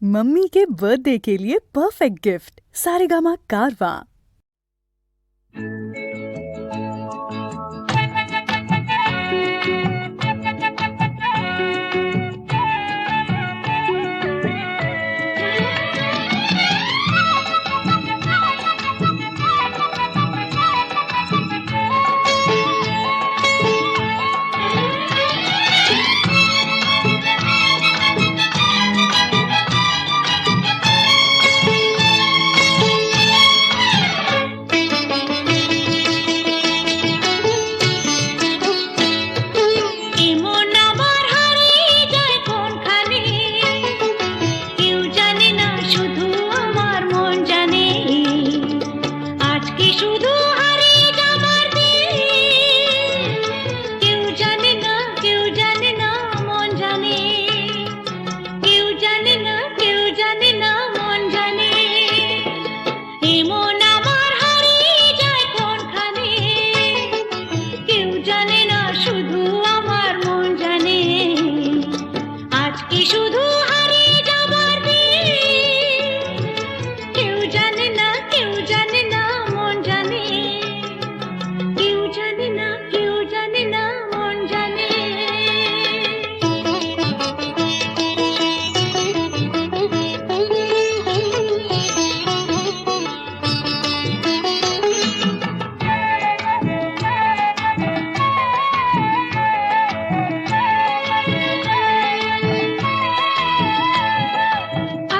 Mummy के birthday के लिए परफेक्ट गिफ्ट सारेगामा कारवां।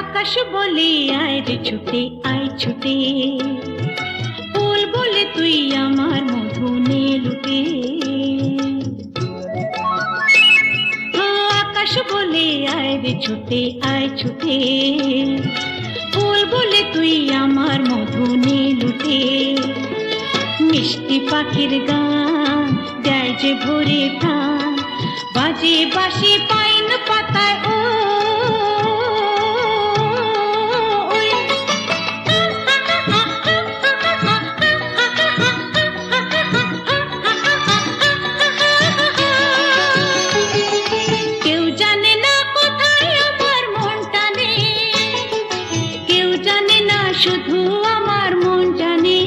আকাশ বলে আয় রে ছুটে আয় ছুটে, ফুল বলে তুই আমার মধু নে লুটে। আকাশ বলে আয় রে ছুটে আয় ছুটে, ফুল বলে তুই আমার মধু নে লুটে। মিষ্টি পাখির গান দেয় যে ভোরে টান, বাজে বাঁশি পাইন পাতায় ও শুধু আমার মন জানে,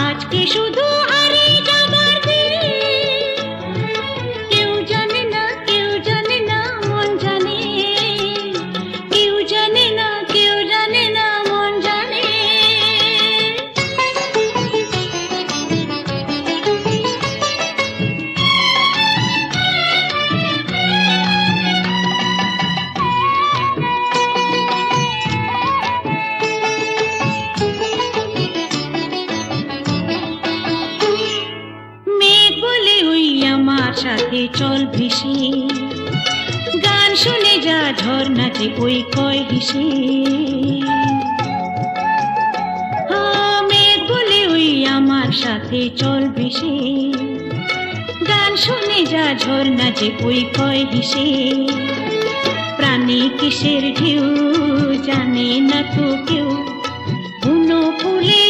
আজকে শুধু হারিয়ে যাবার দিন। কেউ জানে না, কেউ জানে না, মন জানে। কেউ জানে না, কেউ জানে না, মন জানে। সাথে চল ভেসে, গান শুনে যা ঝর্ণা যে ওই কয় হেসে। মেঘ বলে ওই আমার সাথে চল ভেসে, গান শুনে যা ঝর্ণা যে ওই কয় হেসে। প্রাণী কিসের ঢেউ জানে না তো কেউ, বুনো ফুলে